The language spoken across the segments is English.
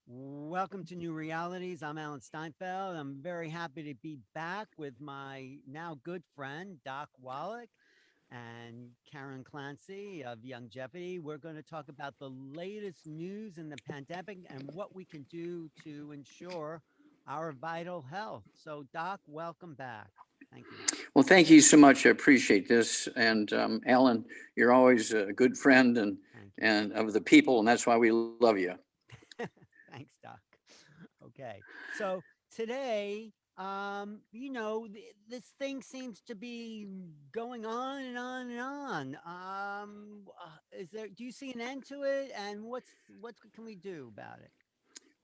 Welcome to New Realities. I'm Alan Steinfeld. I'm very happy to be back with my now good friend, Doc Wallach and Karen Clancy of Young Jeopardy. We're going to talk about the latest news in the pandemic and what we can do to ensure our vital health. So, Doc, welcome back. Thank you. Well, thank you so much. I appreciate this. And Alan, you're always a good friend Thank you. and of the people, and that's why we love you. Thanks, Doc. Okay. So today, this thing seems to be going on and on and on. Do you see an end to it? And what can we do about it?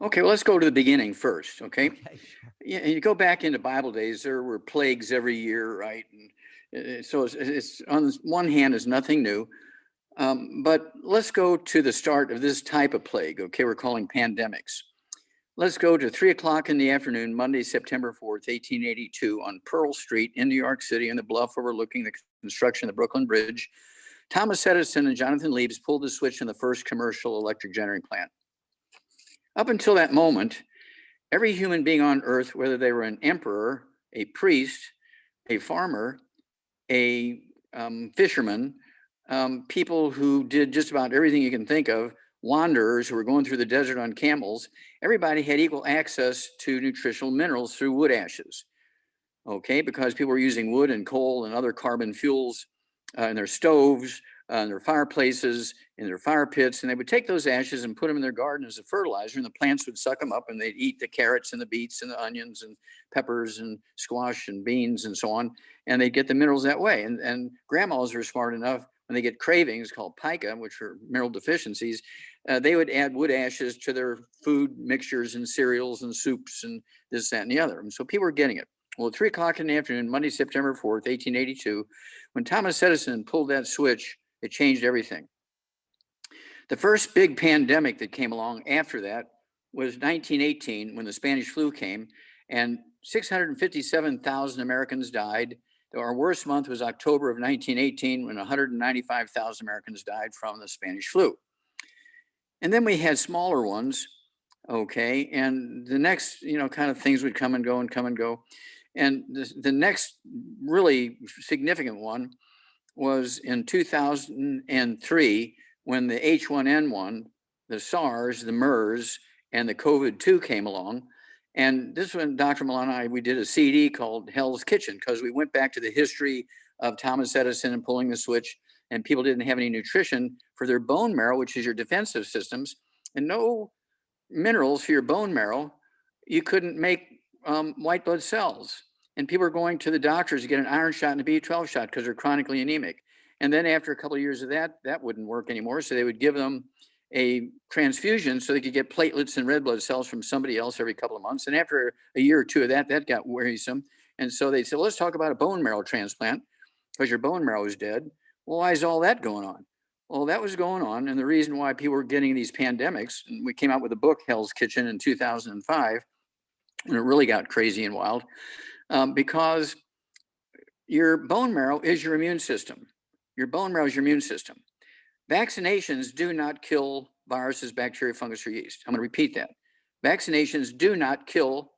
Okay, well, let's go to the beginning first. Okay. Okay, sure. Yeah, you go back into Bible days, there were plagues every year, right? And so it's on one hand is nothing new. But let's go to the start of this type of plague. Okay, we're calling pandemics. Let's go to 3 o'clock in the afternoon, Monday, September 4th, 1882, on Pearl Street in New York City, on the bluff overlooking the construction of the Brooklyn Bridge. Thomas Edison and Jonathan Leibs pulled the switch in the first commercial electric generating plant. Up until that moment, every human being on earth, whether they were an emperor, a priest, a farmer, a fisherman, people who did just about everything you can think of, wanderers who were going through the desert on camels, everybody had equal access to nutritional minerals through wood ashes. Okay, because people were using wood and coal and other carbon fuels in their stoves, in their fireplaces, in their fire pits, and they would take those ashes and put them in their garden as a fertilizer, and the plants would suck them up, and they'd eat the carrots and the beets and the onions and peppers and squash and beans and so on, and they'd get the minerals that way. And grandmas were smart enough when they get cravings called pica, which are mineral deficiencies, they would add wood ashes to their food mixtures and cereals and soups and this, that, and the other. And so people were getting it. Well, at 3 o'clock in the afternoon, Monday, September 4th, 1882, when Thomas Edison pulled that switch, it changed everything. The first big pandemic that came along after that was 1918, when the Spanish flu came, and 657,000 Americans died. Our worst month was October of 1918, when 195,000 Americans died from the Spanish flu. And then we had smaller ones, okay, and the next, kind of things would come and go and come and go. And the next really significant one was in 2003, when the H1N1, the SARS, the MERS, and the COVID-2 came along. And this one, Dr. Milan and I, we did a CD called Hell's Kitchen, because we went back to the history of Thomas Edison and pulling the switch, and people didn't have any nutrition for their bone marrow, which is your defensive systems, and no minerals for your bone marrow. You couldn't make white blood cells. And people are going to the doctors to get an iron shot and a B12 shot because they're chronically anemic. And then after a couple of years of that, that wouldn't work anymore. So they would give them a transfusion so they could get platelets and red blood cells from somebody else every couple of months. And after a year or two of that, that got wearisome. And so they said, well, let's talk about a bone marrow transplant because your bone marrow is dead. Well, why is all that going on? Well, that was going on. And the reason why people were getting these pandemics, and we came out with a book, Hell's Kitchen, in 2005, when it really got crazy and wild, because your bone marrow is your immune system. Your bone marrow is your immune system. Vaccinations do not kill viruses, bacteria, fungus, or yeast. I'm going to repeat that. Vaccinations do not kill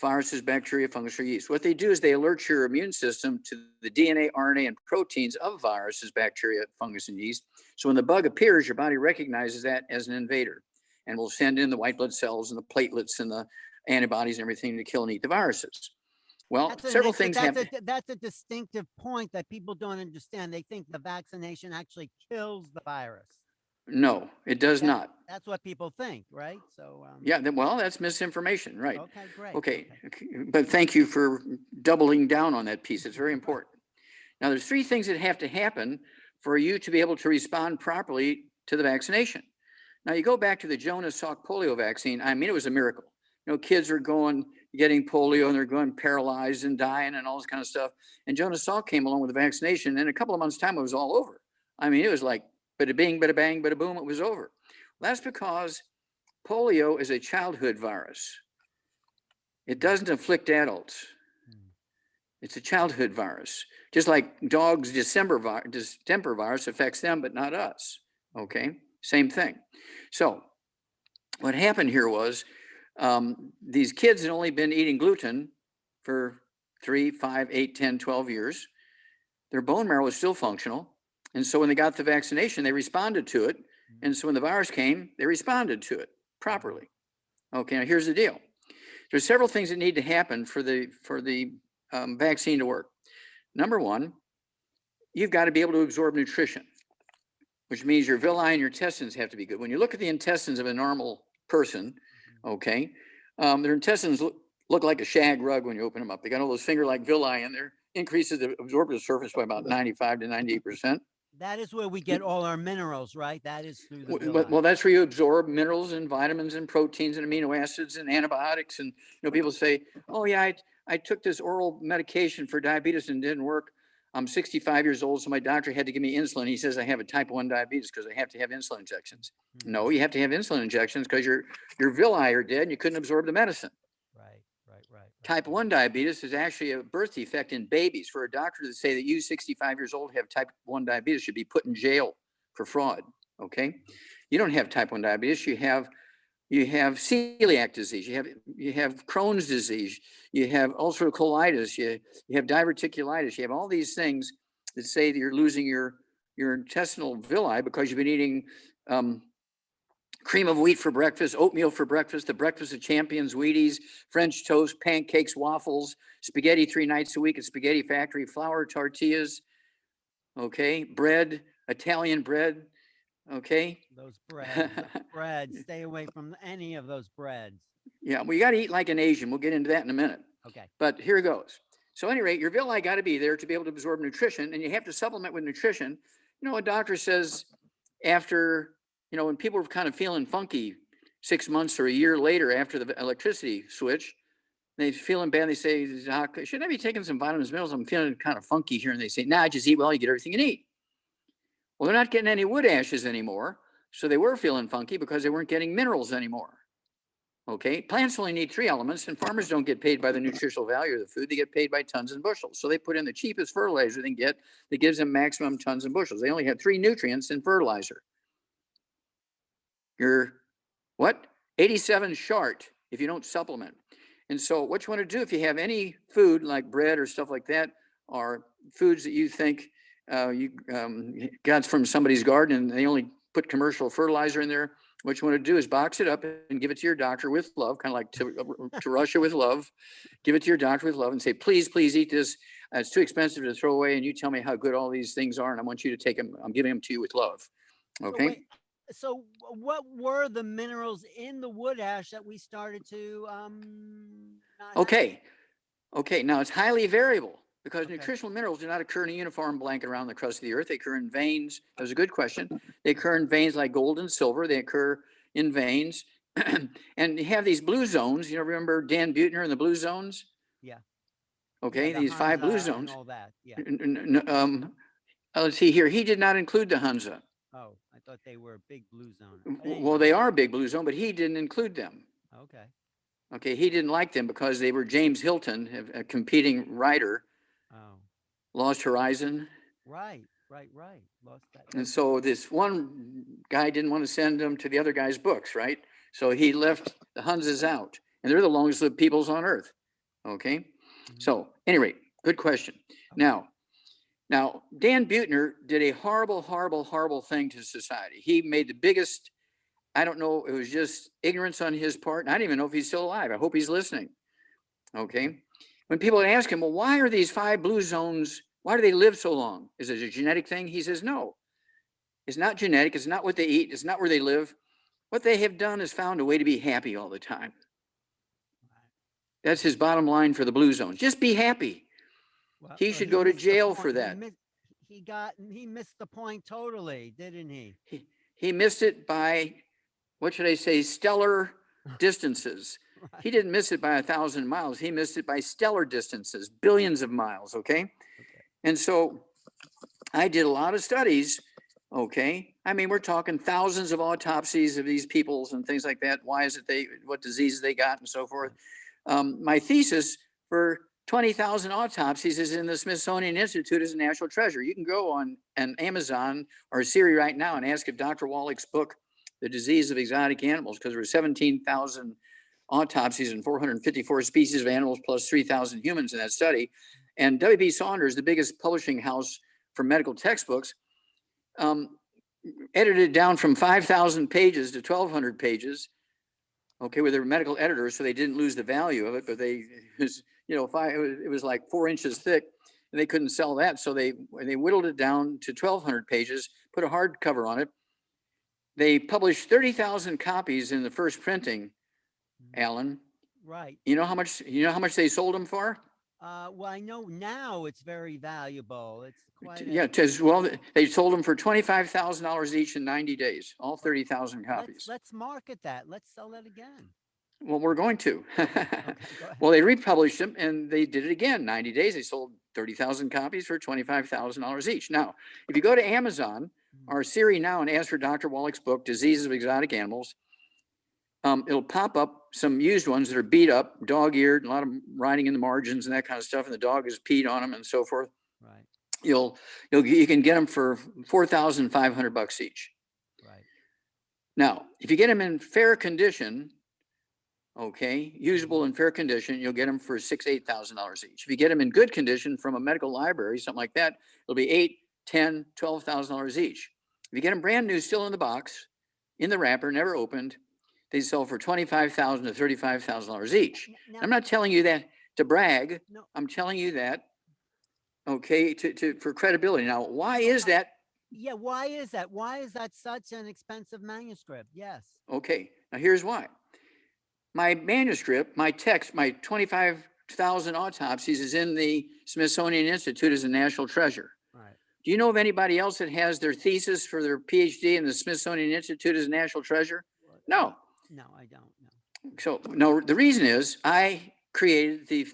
viruses, bacteria, fungus, or yeast. What they do is they alert your immune system to the DNA, RNA, and proteins of viruses, bacteria, fungus, and yeast. So when the bug appears, your body recognizes that as an invader and will send in the white blood cells and the platelets and the antibodies and everything to kill and eat the viruses. Well, several things happen. That's a distinctive point that people don't understand. They think the vaccination actually kills the virus. No, it does not. That's what people think, right? So yeah, well, that's misinformation, right? Okay, great. Okay, but thank you for doubling down on that piece. It's very important. Now, there's three things that have to happen for you to be able to respond properly to the vaccination. Now, you go back to the Jonas Salk polio vaccine. I mean, it was a miracle. Kids are getting polio and they're going paralyzed and dying and all this kind of stuff. And Jonas Salk came along with the vaccination, and in a couple of months' time, it was all over. I mean, it was like bada bing, bada bang, bada boom, it was over. Well, that's because polio is a childhood virus. It doesn't afflict adults. It's a childhood virus. Just like dogs' distemper virus affects them, but not us. Okay, same thing. So what happened here was these kids had only been eating gluten for 3, 5, 8, 10, 12 years. Their bone marrow was still functional. And so when they got the vaccination, they responded to it. And so when the virus came, they responded to it properly. Okay, now here's the deal. There's several things that need to happen for the vaccine to work. Number one, you've got to be able to absorb nutrition, which means your villi and your intestines have to be good. When you look at the intestines of a normal person, okay, their intestines look like a shag rug when you open them up. They got all those finger-like villi in there, increases the absorptive surface by about 95 to 98%. That is where we get all our minerals, right? That is through the villi. Well, that's where you absorb minerals and vitamins and proteins and amino acids and antibiotics. And people say, "Oh yeah, I took this oral medication for diabetes and it didn't work. I'm 65 years old, so my doctor had to give me insulin. He says I have a type 1 diabetes because I have to have insulin injections." No, you have to have insulin injections because your villi are dead and you couldn't absorb the medicine. Right. Type 1 diabetes is actually a birth defect in babies. For a doctor to say that you 65 years old have type 1 diabetes should be put in jail for fraud. Okay, you don't have type 1 diabetes. You have celiac disease. You have Crohn's disease. You have ulcerative colitis. You have diverticulitis. You have all these things that say that you're losing your intestinal villi because you've been eating cream of wheat for breakfast, oatmeal for breakfast, the breakfast of champions, Wheaties, French toast, pancakes, waffles, spaghetti 3 nights a week at Spaghetti Factory, flour tortillas, okay, bread, Italian bread, okay. Those breads, stay away from any of those breads. Yeah, well, you got to eat like an Asian. We'll get into that in a minute. Okay. But here it goes. So at any rate, your villi got to be there to be able to absorb nutrition, and you have to supplement with nutrition. A doctor says after, when people are kind of feeling funky 6 months or a year later after the electricity switch, they feeling bad. They say, "Doc, should I be taking some vitamins, minerals? I'm feeling kind of funky here." And they say, "Nah, just eat well. You get everything you need." Well, they're not getting any wood ashes anymore. So they were feeling funky because they weren't getting minerals anymore. Okay, plants only need 3 elements, and farmers don't get paid by the nutritional value of the food. They get paid by tons and bushels. So they put in the cheapest fertilizer they can get that gives them maximum tons and bushels. They only have 3 nutrients in fertilizer. You're 87 short if you don't supplement. And so what you want to do if you have any food like bread or stuff like that, or foods that you think you got from somebody's garden and they only put commercial fertilizer in there, what you want to do is box it up and give it to your doctor with love, kind of like to Russia with love. Give it to your doctor with love and say, please eat this. It's too expensive to throw away. And you tell me how good all these things are. And I want you to take them. I'm giving them to you with love. Okay. So what were the minerals in the wood ash that we started to Okay. Now it's highly variable because nutritional minerals do not occur in a uniform blanket around the crust of the earth. They occur in veins. That was a good question. They occur in veins like gold and silver. They occur in veins. And you have these blue zones. Remember Dan Buettner and the blue zones? Yeah. Okay, Yeah, these 5 blue zones. all that. Yeah. Let's see here. He did not include the Hunza. Oh, I thought they were a big blue zone. Well, they are a big blue zone, but he didn't include them. Okay, he didn't like them because they were James Hilton, a competing writer. Oh. Lost Horizon. Right. Lost that. And so this one guy didn't want to send them to the other guy's books, right? So he left the Hunzas out, and they're the longest lived peoples on earth. Okay. Mm-hmm. So, anyway, good question. Okay. Now, Dan Buettner did a horrible thing to society. He made the biggest, I don't know, it was just ignorance on his part. And I don't even know if he's still alive. I hope he's listening. Okay. When people ask him, well, why are these 5 blue zones, why do they live so long? Is it a genetic thing? He says, no, it's not genetic. It's not what they eat. It's not where they live. What they have done is found a way to be happy all the time. That's his bottom line for the blue zones. Just be happy. Well, he should go to jail for that. He missed the point totally, didn't he? He missed it by, what should I say, stellar distances. Right. He didn't miss it by 1,000 miles. He missed it by stellar distances, billions of miles. Okay. And so I did a lot of studies. Okay. I mean, we're talking thousands of autopsies of these peoples and things like that. Why is it what diseases they got and so forth. My thesis for 20,000 autopsies is in the Smithsonian Institute as a national treasure. You can go on Amazon or Siri right now and ask if Dr. Wallach's book, the disease of exotic animals, because there were 17,000 autopsies and 454 species of animals plus 3,000 humans in that study. And W.B. Saunders, the biggest publishing house for medical textbooks, edited it down from 5,000 pages to 1,200 pages. Okay, with their medical editors, so they didn't lose the value of it, but it was like 4 inches thick, and they couldn't sell that, so they whittled it down to 1,200 pages, put a hardcover on it. They published 30,000 copies in the first printing, Alan. Right. You know how much they sold them for? Well, I know now it's very valuable. It's quite. Yeah, well, they sold them for $25,000 each in 90 days, all 30,000 copies. Let's market that. Let's sell that again. Well, we're going to. Okay, well, they republished them and they did it again. 90 days, they sold 30,000 copies for $25,000 each. Now, if you go to Amazon or Siri now and ask for Dr. Wallach's book, Diseases of Exotic Animals, it'll pop up some used ones that are beat up, dog-eared, a lot of riding in the margins and that kind of stuff, and the dog has peed on them and so forth. Right. You can get them for $4,500 each. Right. Now, if you get them in fair condition, okay, usable in fair condition, you'll get them for $6,000, $8,000 each. If you get them in good condition from a medical library, something like that, it'll be $8,000, $10,000, $12,000 each. If you get them brand new, still in the box, in the wrapper, never opened, they sell for $25,000 to $35,000 each. Now, I'm not telling you that to brag. No. I'm telling you that, okay, for credibility. Now, why is that? Yeah, why is that? Why is that such an expensive manuscript? Yes. Okay, now here's why. My manuscript, my text, my 25,000 autopsies is in the Smithsonian Institute as a national treasure. Right. Do you know of anybody else that has their thesis for their PhD in the Smithsonian Institute as a national treasure? No. No, I don't know. So, no, the reason is I created the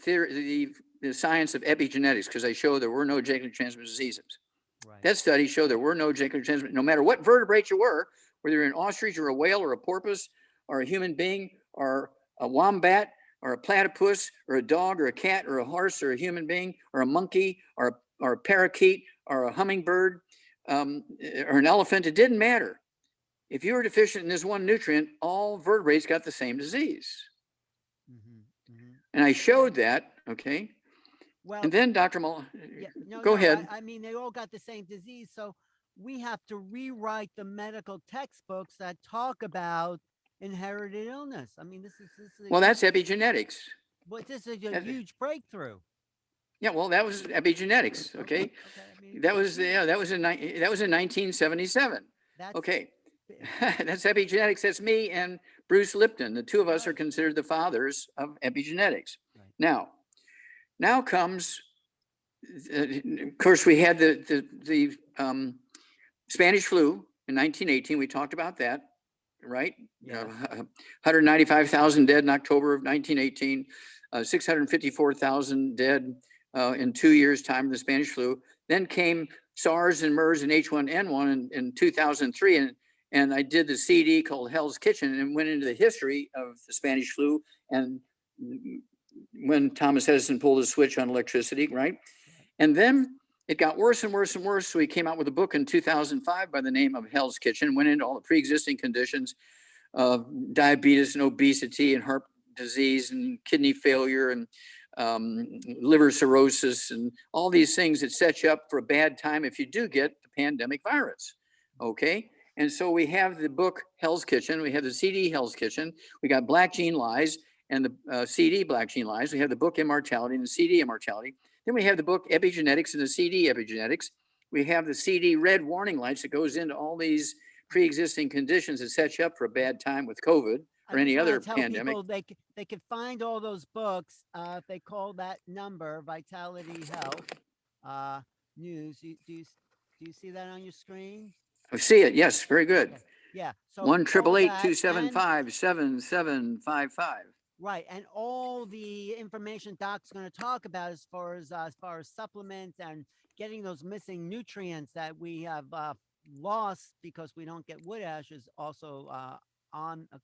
science of epigenetics because I showed there were no genetically transmitted diseases. Right. That study showed there were no genetically transmitted, no matter what vertebrate you were, whether you're an ostrich or a whale or a porpoise or a human being or a wombat or a platypus or a dog or a cat or a horse or a human being or a monkey or a parakeet or a hummingbird or an elephant, it didn't matter. If you were deficient in this one nutrient, all vertebrates got the same disease. Mm-hmm, mm-hmm. And I showed that, okay? Well, and then Dr. Go ahead. I mean, they all got the same disease, so we have to rewrite the medical textbooks that talk about inherited illness. I mean, this is well, that's epigenetics. But this is a huge breakthrough. Yeah, well, that was epigenetics, okay? I mean, that was in 1977. Okay. That's epigenetics. That's me and Bruce Lipton. The two of us are considered the fathers of epigenetics. Right. Now comes, of course, we had the Spanish flu in 1918. We talked about that, right? Yeah. 195,000 dead in October of 1918, 654,000 dead in 2 years' time of the Spanish flu. Then came SARS and MERS and H1N1 in 2003, and I did the CD called Hell's Kitchen and went into the history of the Spanish flu and when Thomas Edison pulled the switch on electricity, right? And then it got worse and worse and worse. So he came out with a book in 2005 by the name of Hell's Kitchen, went into all the pre-existing conditions of diabetes and obesity and heart disease and kidney failure and liver cirrhosis and all these things that set you up for a bad time if you do get the pandemic virus, okay? And so we have the book Hell's Kitchen, we have the CD Hell's Kitchen, we got Black Gene Lies and the CD Black Gene Lies, we have the book Immortality and the CD Immortality, then we have the book Epigenetics and the CD Epigenetics, we have the CD Red Warning Lights that goes into all these pre-existing conditions that set you up for a bad time with COVID or any other pandemic. They can find all those books if they call that number, Vitality Health News. Do you see that on your screen? I see it. Yes, very good. Okay. Yeah. So 1-888-275-7755. Right, and all the information Doc's going to talk about as far as supplements and getting those missing nutrients that we have lost because we don't get wood ashes. Also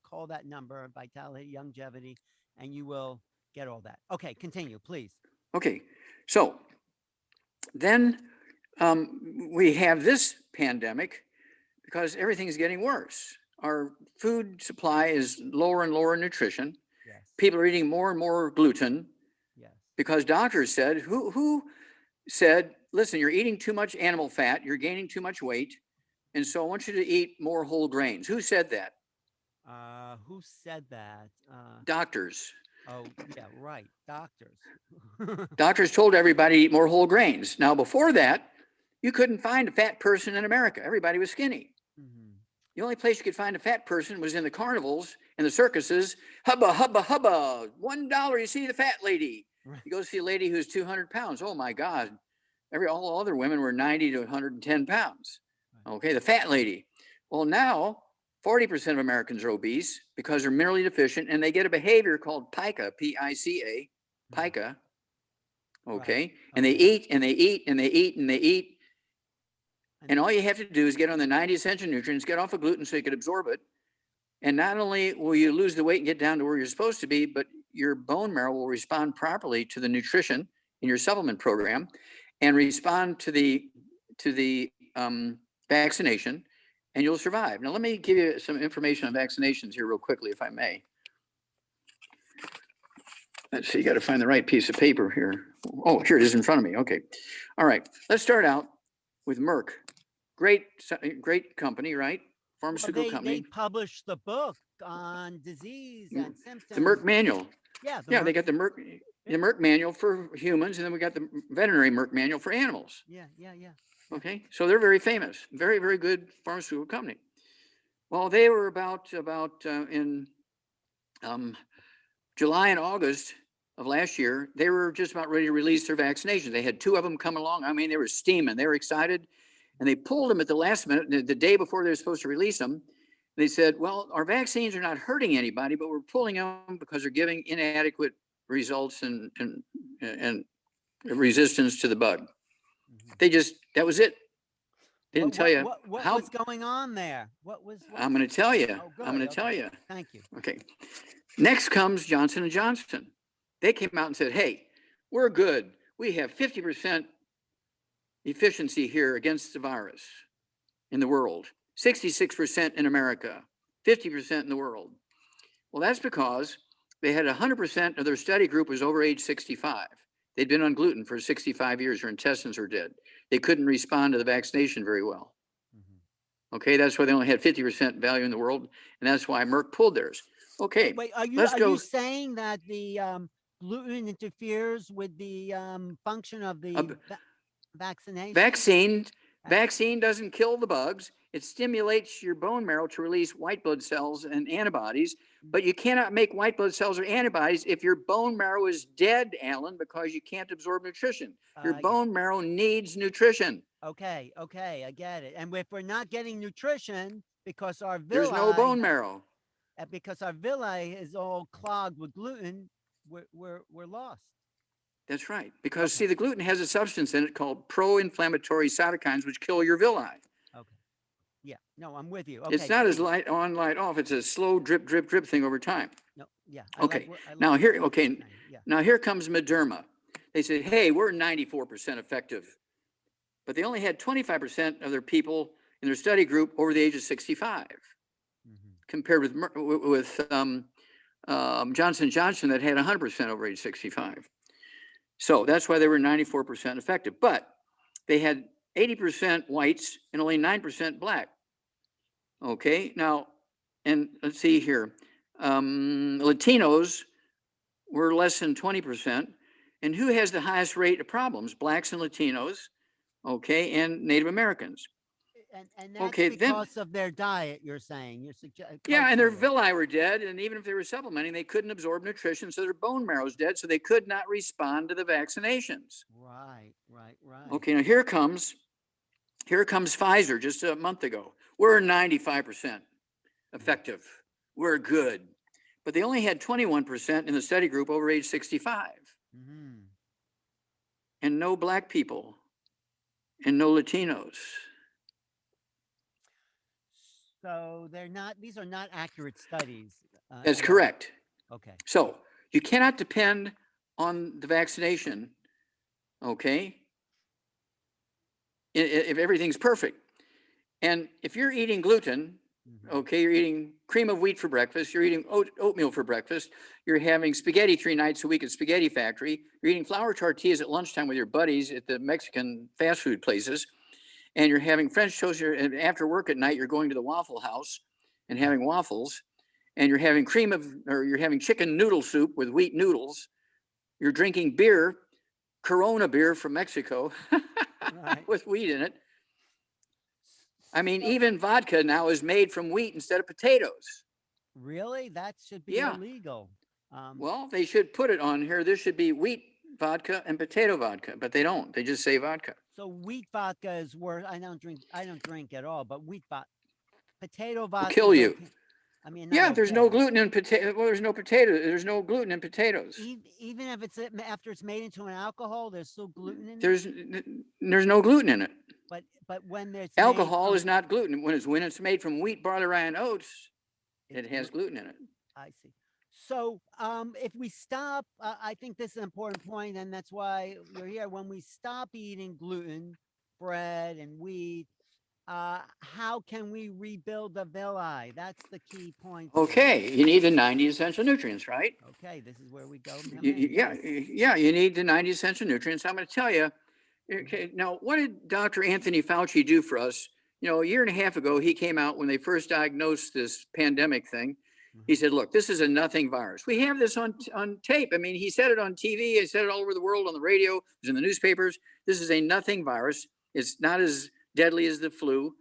call that number, Vitality Longevity, and you will get all that. Okay, continue, please. Okay, so then we have this pandemic because everything's getting worse. our food supply is lower and lower in nutrition. Yes. People are eating more and more gluten Yes. because doctors said, who said, listen, you're eating too much animal fat, you're gaining too much weight, and so I want you to eat more whole grains. Who said that? Who said that? Doctors. Oh, yeah, right. Doctors. Doctors told everybody to eat more whole grains. Now, before that, you couldn't find a fat person in America. Everybody was skinny. Mhm. The only place you could find a fat person was in the carnivals and the circuses. Hubba, hubba, hubba. $1, you see the fat lady. Right. You go see a lady who's 200 pounds. Oh my God. All other women were 90 to 110 pounds. Okay, the fat lady. Well, now 40% of Americans are obese because they're minerally deficient and they get a behavior called pica, P-I-C-A, pica. Okay. Right. And they Okay. eat and they eat and they eat and they eat. And all you have to do is get on the 90 essential nutrients, get off of gluten so you can absorb it. And not only will you lose the weight and get down to where you're supposed to be, but your bone marrow will respond properly to the nutrition in your supplement program and respond to the vaccination, and you'll survive. Now, let me give you some information on vaccinations here real quickly, if I may. Let's see, you got to find the right piece of paper here. Oh, here it is in front of me. Okay. All right. Let's start out with Merck. Great company, right? Pharmaceutical Well, company. they published the book on disease and symptoms. The Merck Manual. Yeah. They got the Merck Manual for humans, and then we got the veterinary Merck Manual for animals. Yeah. Okay, so they're very famous, very, very good pharmaceutical company. Well, they were about in July and August of last year, they were just about ready to release their vaccinations. They had 2 of them come along. I mean, they were steaming, they were excited, and they pulled them at the last minute, the day before they were supposed to release them. They said, well, our vaccines are not hurting anybody, but we're pulling them because they're giving inadequate results and resistance to the bug. That was it. They didn't tell you what how. was going on there. I'm going to tell you. Oh, good. I'm going to tell you. Thank you. Okay. Next comes Johnson & Johnson. They came out and said, hey, we're good. We have 50% efficiency here against the virus in the world, 66% in America, 50% in the world. Well, that's because they had 100% of their study group was over age 65. They'd been on gluten for 65 years. Their intestines were dead. They couldn't respond to the vaccination very well. Okay, that's why they only had 50% value in the world, and that's why Merck pulled theirs. Okay, wait, are you saying that the gluten interferes with the function of the vaccination? Vaccine doesn't kill the bugs. It stimulates your bone marrow to release white blood cells and antibodies, but you cannot make white blood cells or antibodies if your bone marrow is dead, Alan, because you can't absorb nutrition. Your bone marrow needs nutrition. Okay, I get it. And if we're not getting nutrition because our villi, there's no bone marrow. Because our villi is all clogged with gluten, we're lost. That's right. Because see, the gluten has a substance in it called pro-inflammatory cytokines, which kill your villi. Okay. Yeah. No, I'm with you. Okay. It's not as light on, light off. It's a slow drip, drip, drip thing over time. No. Yeah. Now here comes Moderna. They said, hey, we're 94% effective, but they only had 25% of their people in their study group over the age of 65, compared with Johnson & Johnson that had 100% over age 65. So that's why they were 94% effective. But they had 80% whites and only 9% black. Okay, now, and let's see here. Latinos were less than 20%. And who has the highest rate of problems? Blacks and Latinos, okay, and Native Americans. And that's because of their diet, you're saying. Yeah, and their villi were dead, and even if they were supplementing, they couldn't absorb nutrition, so their bone marrow's dead, so they could not respond to the vaccinations. Right. Okay, now here comes Pfizer just a month ago. We're 95% effective. We're good. But they only had 21% in the study group over age 65. And no black people, and no Latinos. So these are not accurate studies. That's correct. Okay. So you cannot depend on the vaccination, okay, if everything's perfect. And if you're eating gluten, Okay, you're eating cream of wheat for breakfast. You're eating oatmeal for breakfast. You're having spaghetti 3 nights a week at Spaghetti Factory. You're eating flour tortillas at lunchtime with your buddies at the Mexican fast food places. And you're having French toast. And after work at night, you're going to the Waffle House and having waffles. And you're having you're having chicken noodle soup with wheat noodles. You're drinking beer, Corona beer from Mexico with wheat in it. I mean, even vodka now is made from wheat instead of potatoes. Really? That should be illegal. Well, they should put it on here. There should be wheat vodka and potato vodka, but they don't. They just say vodka. So wheat vodka is worse. I don't drink at all, but potato vodka will kill you. I mean, there's no gluten in potato. Well, there's no potato. There's no gluten in potatoes. Even if it's after it's made into an alcohol, there's still gluten in it. There's no gluten in it. But when there's alcohol is not gluten. When it's made from wheat, barley, rye, and oats, it has gluten in it. I see. So if we stop, I think this is an important point, and that's why we're here. When we stop eating gluten, bread, and wheat, how can we rebuild the villi? That's the key point. Okay, you need the 90 essential nutrients, right? Okay, this is where we go. Yeah, you need the 90 essential nutrients. I'm going to tell you. Okay, now what did Dr. Anthony Fauci do for us? You know, a year and a half ago, he came out when they first diagnosed this pandemic thing. He said, look, this is a nothing virus. We have this on tape. I mean, he said it on TV. He said it all over the world on the radio. It was in the newspapers. This is a nothing virus. It's not as deadly as the flu.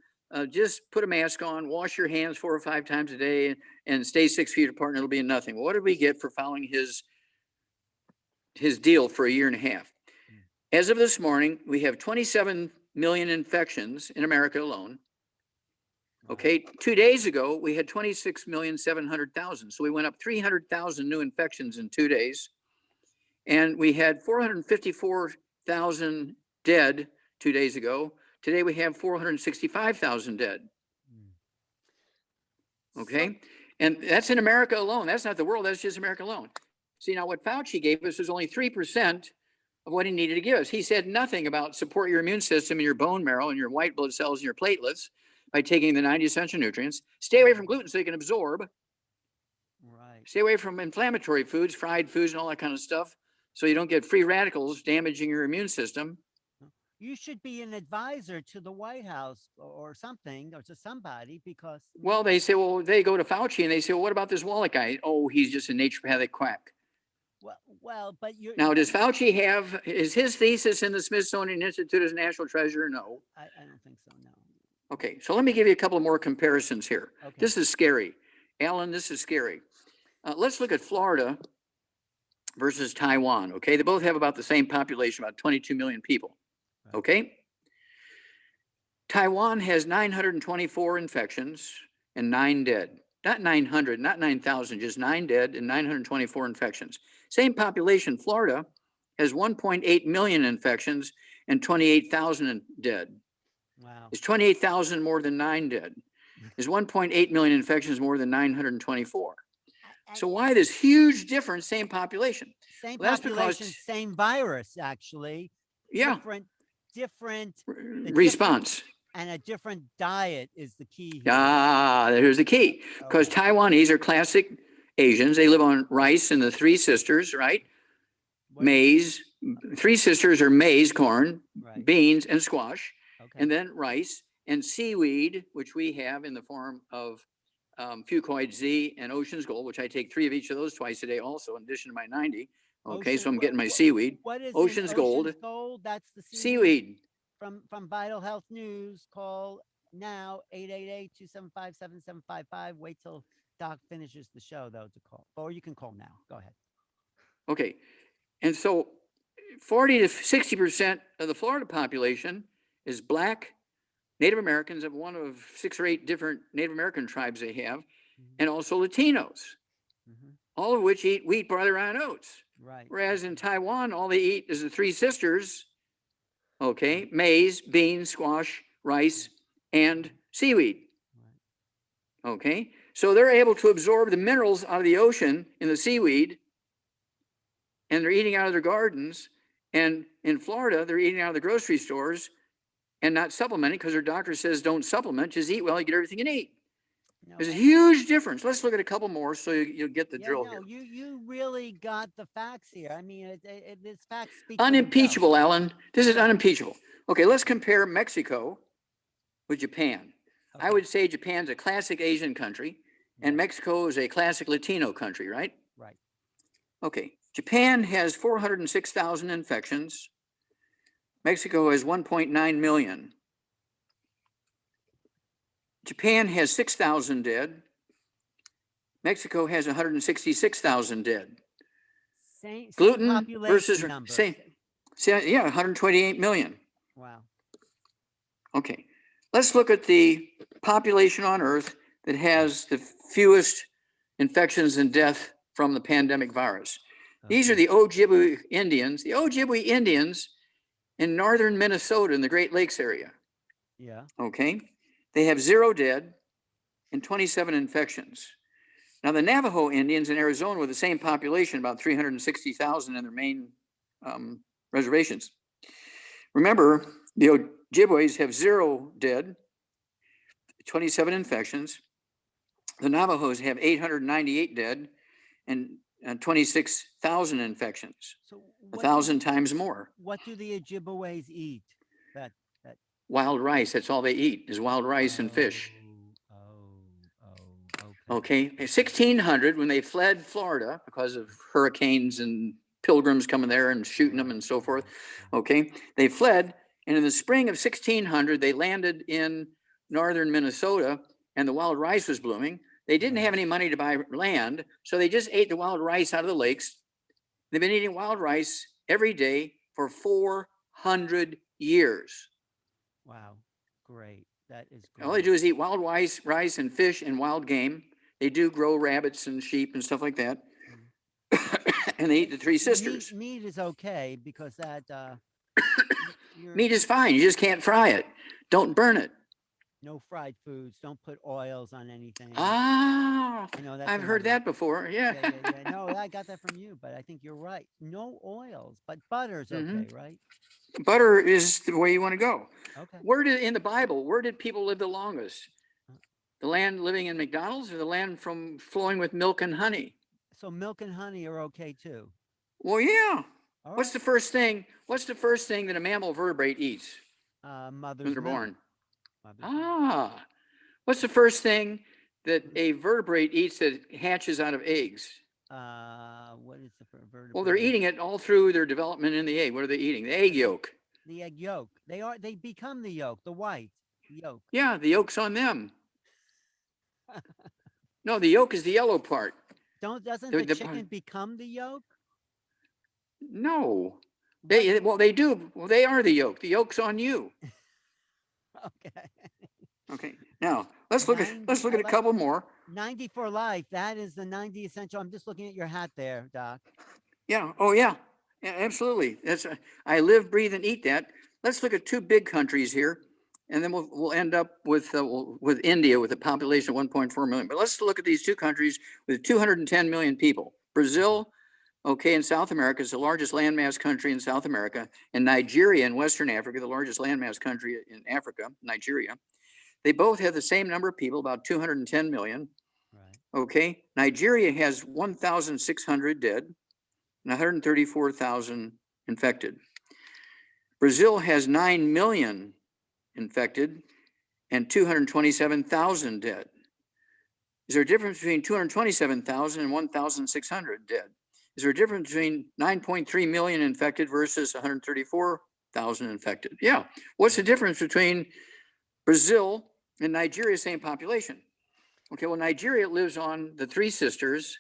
Just put a mask on, wash your hands 4 or 5 times a day, and stay 6 feet apart, and it'll be nothing. Well, what did we get for following his deal for a year and a half? As of this morning, we have 27 million infections in America alone. Okay, 2 days ago, we had 26,700,000. So we went up 300,000 new infections in 2 days. And we had 454,000 dead 2 days ago. Today we have 465,000 dead. Okay, and that's in America alone. That's not the world, that's just America alone. See, now what Fauci gave us was only 3% of what he needed to give us. He said nothing about support your immune system and your bone marrow and your white blood cells and your platelets by taking the 90 essential nutrients. Stay away from gluten so you can absorb. Right. Stay away from inflammatory foods, fried foods, and all that kind of stuff, so you don't get free radicals damaging your immune system. You should be an advisor to the White House or something, or to somebody, because... Well, they say, well, they go to Fauci and they say, well, what about this Wallach guy? Oh, he's just a naturopathic quack. Well, but you're... Now, does Fauci is his thesis in the Smithsonian Institute as a national treasure? No. I don't think so, no. Okay, so let me give you a couple more comparisons here. Okay. This is scary. Alan, this is scary. Let's look at Florida versus Taiwan, okay? They both have about the same population, about 22 million people, okay? Taiwan has 924 infections and 9 dead. Not 900, not 9,000, just 9 dead and 924 infections. Same population, Florida, has 1.8 million infections and 28,000 dead. Wow. Is 28,000 more than 9 dead? Is 1.8 million infections more than 924? So why this huge difference, same population? Same population, same virus, actually. Yeah. Different response. And a different diet is the key here. Here's the key. Because Taiwanese are classic Asians. They live on rice and the 3 sisters, right? Maize. 3 sisters are maize, corn, beans, and squash. And then rice and seaweed, which we have in the form of Fucoid Z and Ocean's Gold, which I take 3 of each of those twice a day also, in addition to my 90. Okay, so I'm getting my seaweed. What is Ocean's Gold? That's the seaweed. From Vital Health News. Call now, 888-275-7755. Wait till Doc finishes the show, though, to call. Or you can call now. Go ahead. Okay. And so 40 to 60% of the Florida population is Black Native Americans, of one of 6 or 8 different Native American tribes they have, and also Latinos, all of which eat wheat, barley, rye, and oats. Right. Whereas in Taiwan, all they eat is the 3 sisters, okay, maize, beans, squash, rice, and seaweed. Okay, so they're able to absorb the minerals out of the ocean in the seaweed, and they're eating out of their gardens. And in Florida, they're eating out of the grocery stores and not supplementing, because their doctor says don't supplement, just eat well, you get everything you need. No, There's a huge difference. Let's look at a couple more so you'll get the yeah, drill no, here. you really got the facts here. I mean, this facts speak for themselves. Unimpeachable, Alan. This is Right. unimpeachable. Okay, let's compare Mexico with Japan. I Okay. would say Japan's a classic Asian country, and Right. Mexico is a classic Latino country, right? Right. Okay, Japan has 406,000 infections. Mexico has 1.9 million. Japan has 6,000 dead. Mexico has 166,000 dead. Same Gluten population versus, numbers. yeah, 128 million. Wow. Okay, let's look at the population on Earth that has the fewest infections and death from the pandemic virus. These are Okay. the Ojibwe Indians. The Ojibwe Indians in northern Minnesota in the Great Lakes area. Yeah. Okay, they have 0 dead and 27 infections. Now the Navajo Indians in Arizona with the same population, about 360,000 in their main reservations. Remember, the Ojibways have 0 dead, 27 infections. The Navajos have 898 dead and 26,000 infections, So 1,000 times more. What do the Ojibways eat? That Wild rice, that's all they eat is wild rice and fish. Okay. Okay, 1600, when they fled Florida because of hurricanes and pilgrims coming there and shooting them and so forth. Okay, they fled, and in the spring of 1600, they landed in northern Minnesota, and the wild rice was blooming. They didn't have any money to buy land, so they just ate the wild rice out of the lakes. They've been eating wild rice every day for 400 years. Wow, great. That is great. All they do is eat wild rice and fish and wild game. They do grow rabbits and sheep and stuff like that. And they eat the 3 sisters. Meat is okay because that Meat is fine. You just can't fry it. Don't burn it. no fried foods. Don't put oils on anything. Ah, I know that's I've heard that before. Yeah. Yeah. No, I got that from you, but I think you're right. No oils, but butter's okay, right? Butter is the way you want to go. Okay. In the Bible, where did people live the longest? The land living in McDonald's or the land from flowing with milk and honey? So milk and honey are okay too. Well, yeah. All What's right. the first thing? What's the first thing that a mammal vertebrate eats Mother's when they're milk. born? Mother's Ah. What's the first thing that a vertebrate eats that hatches out of eggs? What is the vertebrate? Well, they're eating it all through their development in the egg. What are they eating? The egg yolk. The egg yolk. They become the yolk, the white yolk. Yeah, the yolk's on them. No, the yolk is the yellow part. Doesn't the chicken become the yolk? No. They do. Well, they are the yolk. The yolk's on you. Okay. Okay. Now let's look at a couple more. 90 for life. That is the 90 essential. I'm just looking at your hat there, Doc. Yeah. Oh yeah. Yeah, absolutely. I live, breathe, and eat that. Let's look at 2 big countries here, and then we'll end up with India with a population of 1.4 million. But let's look at these 2 countries with 210 million people. Brazil, okay, in South America is the largest landmass country in South America, and Nigeria in Western Africa, the largest landmass country in Africa, Nigeria. They both have the same number of people, about 210 million. Right. Okay, Nigeria has 1,600 dead and 134,000 infected. Brazil has 9 million infected and 227,000 dead. Is there a difference between 227,000 and 1,600 dead? Is there a difference between 9.3 million infected versus 134,000 infected? Yeah. What's the difference between Brazil and Nigeria, same population? Okay, well, Nigeria lives on the 3 sisters,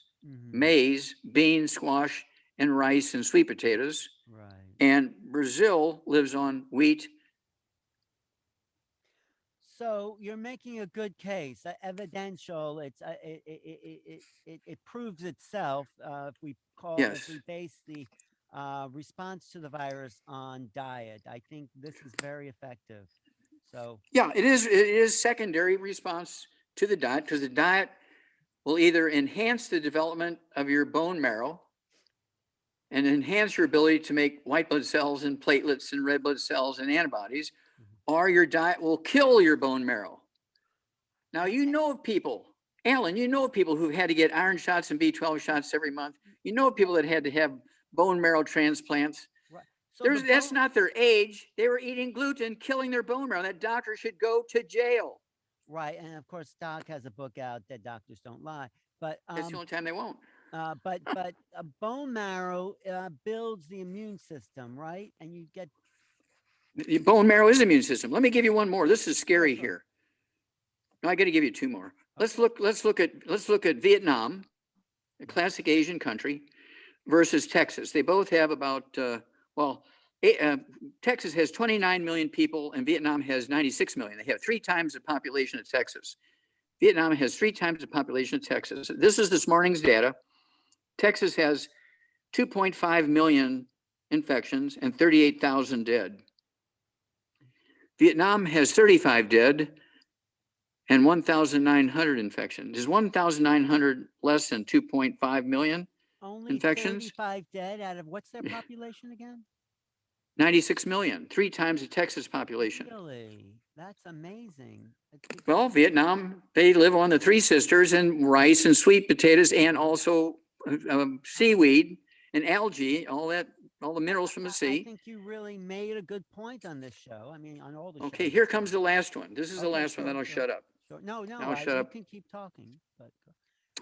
maize, beans, squash, and rice and sweet potatoes. Right. And Brazil lives on wheat. So you're making a good case, evidential. It proves itself. If we base the response to the virus on diet, I think this is very effective. So yeah, it is secondary response to the diet, because the diet will either enhance the development of your bone marrow and enhance your ability to make white blood cells and platelets and red blood cells and antibodies, or your diet will kill your bone marrow. Now, you know of people Alan, you know people who've had to get iron shots and B12 shots every month. You know people that had to have bone marrow transplants. Right. So That's not their age. They were eating gluten, killing their bone marrow. That doctor should go to jail. Right, and of course, Doc has a book out that Doctors Don't Lie. But That's the only time they won't. but bone marrow builds the immune system, right? And you get The bone marrow is the immune system. Let me give you one more. This is scary sure. here. No, I got to give you two more. Okay. Let's look at Vietnam, a classic Asian country, versus Texas. They both have about Texas has 29 million people and Vietnam has 96 million. They have 3 times the population of Texas. Vietnam has 3 times the population of Texas. This is this morning's data. Texas has 2.5 million infections and 38,000 dead. Vietnam has 35 dead and 1,900 infections. Is 1,900 less than 2.5 million Only infections? 35 dead out of what's their population again? 96 million, 3 times the Texas population. Really? That's amazing. Well, Vietnam, they live on the Three Sisters and rice and sweet potatoes and also seaweed and algae, all the minerals from the sea. I think you really made a good point on this show. I mean, on all the Okay, shows. here comes the last one. This is the last sure, one, then I'll shut up. Sure. No, I'll shut up. You can keep talking. But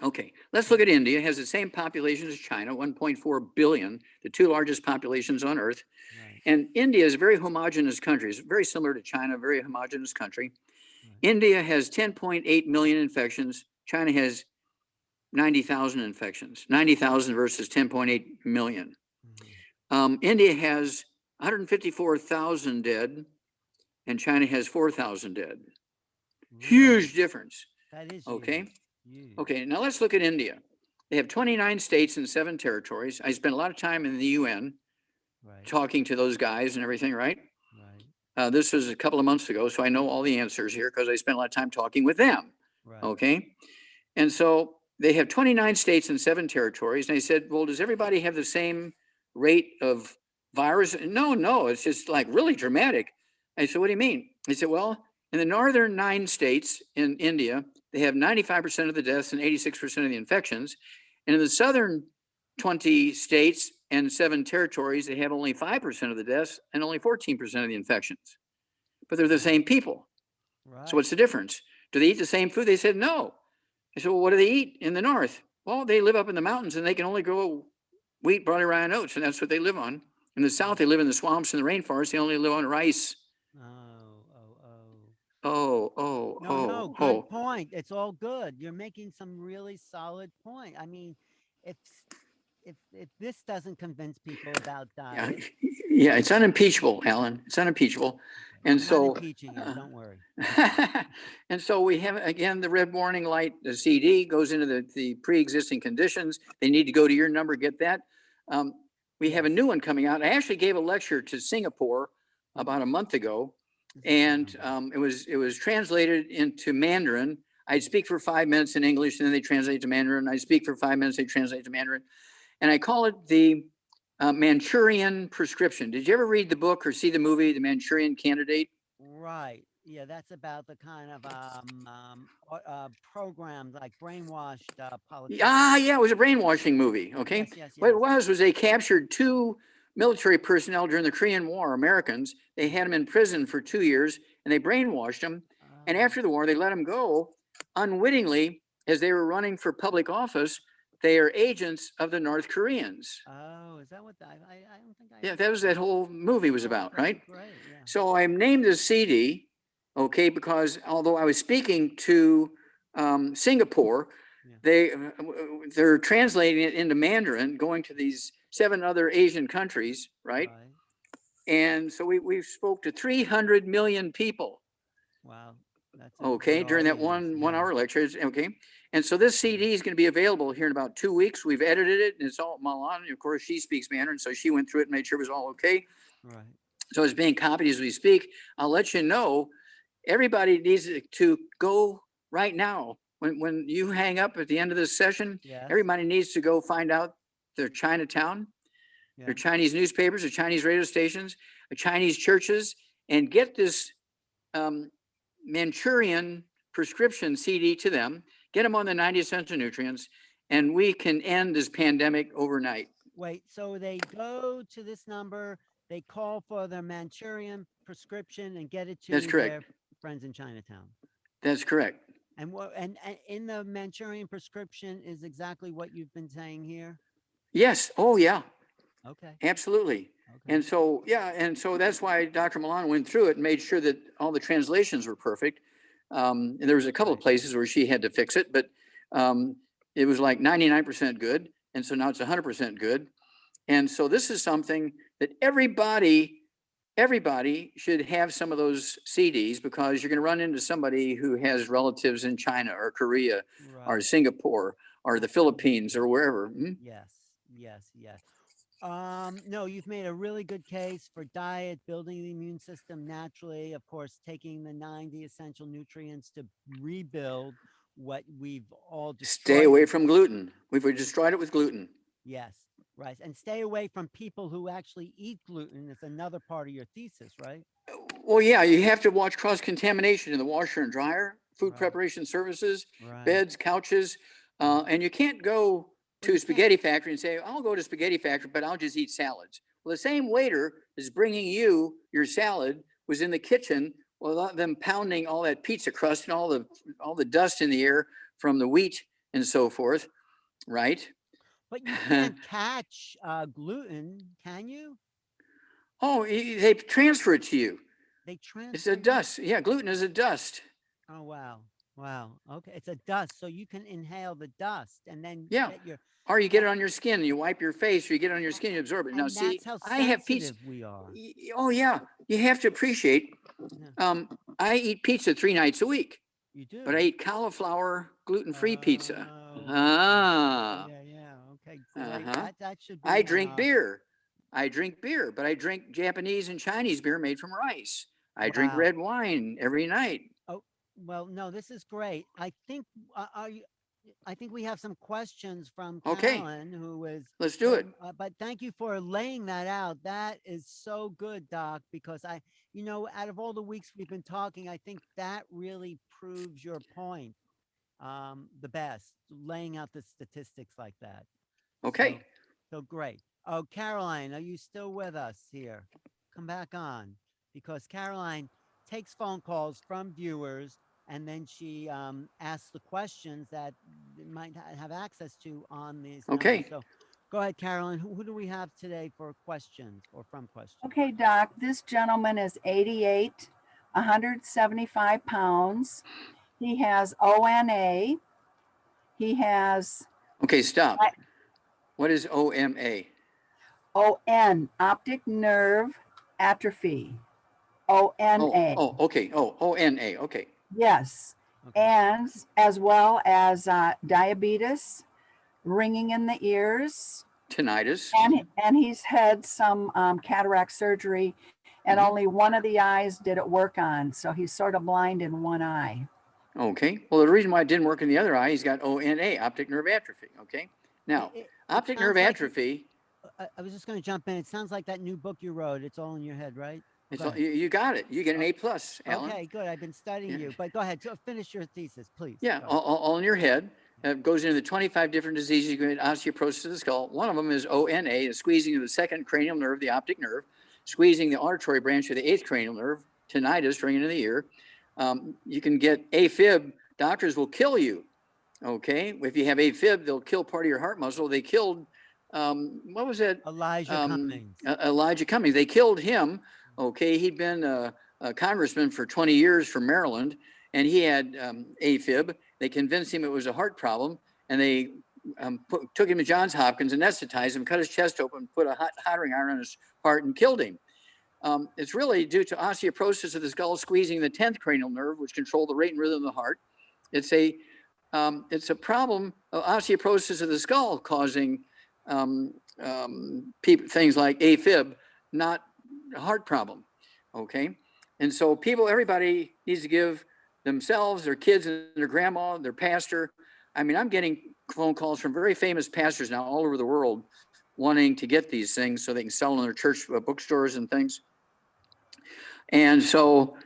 Okay, let's look at India. It has the same population as China, 1.4 billion, the 2 largest populations on Earth. right. And India is a very homogeneous country. It's very similar to China, very homogeneous country. Right. India has 10.8 million infections. China has 90,000 infections, 90,000 versus 10.8 million. Mhm. India has 154,000 dead and China has 4,000 dead. Really? Huge difference. That is okay. huge. Okay, now let's look at India. They have 29 states and 7 territories. I spent a lot of time in the UN Right. talking to those guys and everything, right? Right. This was a couple of months ago, so I know all the answers here because I spent a lot of time talking with them. Right. Okay. And so they have 29 states and 7 territories. And I said, well, does everybody have the same rate of virus? No, it's just like really dramatic. I said, what do you mean? He said, well, in the northern 9 states in India, they have 95% of the deaths and 86% of the infections. And in the southern 20 states and 7 territories, they have only 5% of the deaths and only 14% of the infections. But they're the same people. Right. So what's the difference? Do they eat the same food? They said no. I said, well, what do they eat in the north? Well, they live up in the mountains and they can only grow wheat, barley, rye, and oats, and that's what they live on. In the south, they live in the swamps and the rainforest. They only live on rice. No, good point. It's all good. You're making some really solid point. I mean, if this doesn't convince people about diet, yeah, it's unimpeachable, Alan. It's unimpeachable. And I'm so not impeaching you, don't worry. and so we have again the red warning light. The CD goes into the pre-existing conditions. They need to go to your number, get that. We have a new one coming out. I actually gave a lecture to Singapore about a month ago, and it was translated into Mandarin. I'd speak for 5 minutes in English, and then they translate to Mandarin. I speak for 5 minutes, they translate to Mandarin, and I call it the Manchurian Prescription. Did you ever read the book or see the movie, The Manchurian Candidate? Right. Yeah, that's about the kind of programs like brainwashed politicians. Yeah, it was a brainwashing movie. Okay, Yes. what it was they captured 2 military personnel during the Korean War, Americans. They had them in prison for 2 years, and they brainwashed them. And after the war, they let them go unwittingly as they were running for public office. They are agents of the North Koreans. Oh, is that what I don't think I. Yeah, that was that whole movie was about, right? Great. Yeah. So I named this CD, okay, because although I was speaking to Singapore, they're translating it into Mandarin, going to these 7 other Asian countries, right? And so we spoke to 300 million people. Wow. That's okay, during that one hour lecture. Okay. And so this CD is going to be available here in about 2 weeks. We've edited it and it's all Milan. Of course, she speaks Mandarin, so she went through it and made sure it was all okay. Right. So it's being copied as we speak. I'll let you know. Everybody needs to go right now. When you hang up at the end of this session, everybody needs to go find out their Chinatown, their Chinese newspapers, their Chinese radio stations, their Chinese churches, and get this Manchurian Prescription CD to them. get them on the 90 essential nutrients, and we can end this pandemic overnight. Wait, so they go to this number, they call for their Manchurian prescription and get it to That's correct. their friends in Chinatown. That's correct. And what and in the Manchurian prescription is exactly what you've been saying here? Yes. Oh, yeah. Okay. Absolutely. Okay. And so, yeah, and so that's why Dr. Milan went through it and made sure that all the translations were perfect. And there was a couple of places where she had to fix it, but it was like 99% good. And so now it's 100% good. And so this is something that everybody should have some of those CDs, because you're going to run into somebody who has relatives in China or Korea or Singapore or the Philippines or wherever. Yes, yes, yes. No, you've made a really good case for diet, building the immune system naturally, of course, taking the 90 essential nutrients to rebuild what we've all destroyed. Stay away from gluten. We've destroyed it with gluten. Yes, right. And stay away from people who actually eat gluten. It's another part of your thesis, right? Well, yeah, you have to watch cross-contamination in the washer and dryer, food preparation services, beds, couches, and you can't go to a spaghetti factory and say, I'll go to spaghetti factory, but I'll just eat salads. Well, the same waiter is bringing you your salad was in the kitchen without them pounding all that pizza crust and all the dust in the air from the wheat and so forth, right? But you can't catch gluten, can you? Oh, they transfer it to you. They transfer. It's a dust. Yeah, gluten is a dust. Oh, wow. Wow. Okay. It's a dust. So you can inhale the dust and then get your, or you get it on your skin and you wipe your face, or you get it on your skin, you absorb it. And now, that's see, how I have pizza. We are. Oh, yeah. You have to appreciate. I eat pizza 3 nights a week. You do? But I eat cauliflower, gluten-free pizza. Yeah. Okay. Great. That should be. I drink beer, but I drink Japanese and Chinese beer made from rice. I drink red wine every night. Oh, well, no, this is great. I think I think we have some questions from Alan, who is. Let's do it. But thank you for laying that out. That is so good, Doc, because out of all the weeks we've been talking, I think that really proves your point the best, laying out the statistics like that. Okay. So great. Oh, Caroline, are you still with us here? Come back on, because Caroline takes phone calls from viewers, and then she asks the questions that they might have access to on these numbers. So go ahead, Caroline. Who do we have today for questions or from questions? Okay, Doc, this gentleman is 88, 175 pounds. He has ONA. He has... Okay, stop. What is OMA? ON, optic nerve atrophy. ONA. Oh, okay. Oh, ONA. Okay. Yes. Okay. And as well as diabetes, ringing in the ears. Tinnitus. And he's had some cataract surgery, and only one of the eyes did it work on. So he's sort of blind in one eye. Okay. Well, the reason why it didn't work in the other eye, he's got ONA, optic nerve atrophy. Okay. Now, optic nerve atrophy. I was just going to jump in. It sounds like that new book you wrote. It's all in your head, right? You got it. You get an A+, Alan. Okay, good. I've been studying you. But go ahead. So finish your thesis, please. Yeah, all in your head. It goes into the 25 different diseases. You get osteoporosis of the skull. One of them is ONA, the squeezing of the second cranial nerve, the optic nerve, squeezing the auditory branch of the 8th cranial nerve, tinnitus, ringing in the ear. You can get AFib. Doctors will kill you. Okay, if you have AFib, they'll kill part of your heart muscle. They killed, what was it? Elijah Cummings. Elijah Cummings. They killed him. Okay, he'd been a congressman for 20 years from Maryland, and he had AFib. They convinced him it was a heart problem, and they took him to Johns Hopkins, anesthetized him, cut his chest open, put a hot soldering iron on his heart, and killed him. It's really due to osteoporosis of the skull, squeezing the 10th cranial nerve, which controls the rate and rhythm of the heart. It's a problem of osteoporosis of the skull causing things like AFib, not a heart problem. Okay, and so everybody needs to give themselves, their kids, and their grandma, their pastor. I mean, I'm getting phone calls from very famous pastors now all over the world wanting to get these things so they can sell them in their church bookstores and things. And so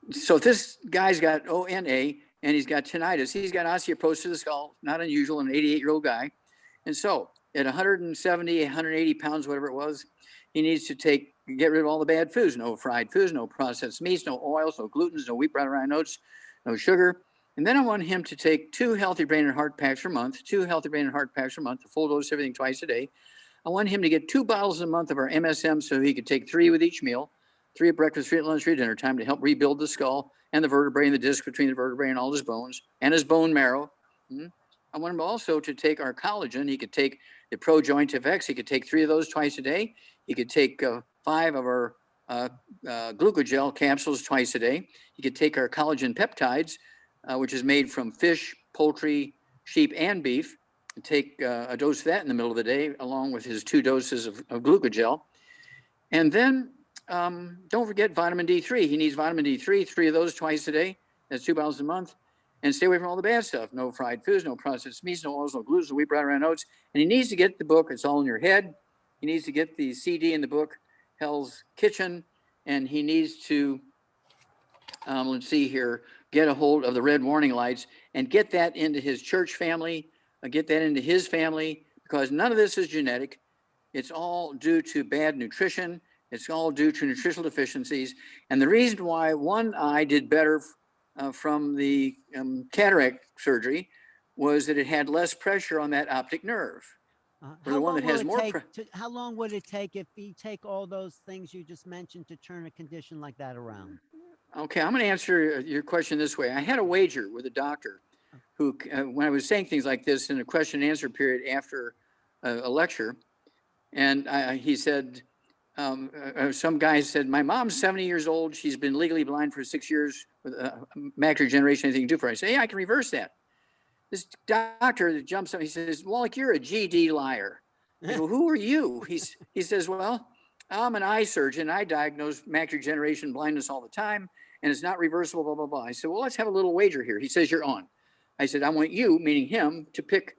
So this guy's got ONA and he's got tinnitus. He's got osteoporosis of the skull, not unusual in an 88-year-old guy. And so at 170, 180 pounds, whatever it was, he needs to get rid of all the bad foods, no fried foods, no processed meats, no oils, no glutens, no wheat, brown, rye oats, no sugar. And then I want him to take 2 healthy brain and heart packs per month, 2 healthy brain and heart packs per month, a full dose, everything twice a day. I want him to get 2 bottles a month of our MSM so he could take 3 with each meal, 3 at breakfast, 3 at lunch, 3 at dinner time to help rebuild the skull and the vertebrae and the disc between the vertebrae and all his bones and his bone marrow. I want him also to take our collagen. He could take the Pro Joint FX. He could take 3 of those twice a day. He could take 5 of our glucogel capsules twice a day. He could take our collagen peptides, which is made from fish, poultry, sheep, and beef, and take a dose of that in the middle of the day, along with his 2 doses of glucogel. And then don't forget vitamin D3. He needs vitamin D3, 3 of those twice a day. That's 2 bottles a month. And stay away from all the bad stuff. No fried foods, no processed meats, no oils, no gluten, no wheat, brown, rye oats. And he needs to get the book. It's all in your head. He needs to get the CD in the book, Hell's Kitchen. And he needs to, let's see here, get a hold of the red warning lights and get that into his church family, get that into his family, because none of this is genetic. It's all due to bad nutrition. It's all due to nutritional deficiencies. And the reason why one eye did better from the cataract surgery was that it had less pressure on that optic nerve. How long would it take if you take all those things you just mentioned to turn a condition like that around? Okay, I'm going to answer your question this way. I had a wager with a doctor who, when I was saying things like this in a question and answer period after a lecture, and he said, some guy said, my mom's 70 years old. She's been legally blind for 6 years with macular degeneration, anything you can do for her. I say, yeah, I can reverse that. This doctor jumps up, he says, Wallach, you're a GD liar. I go, who are you? He says, well, I'm an eye surgeon. I diagnose macular degeneration, blindness all the time, and it's not reversible, blah, blah, blah. I said, well, let's have a little wager here. He says, you're on. I said, I want you, meaning him, to pick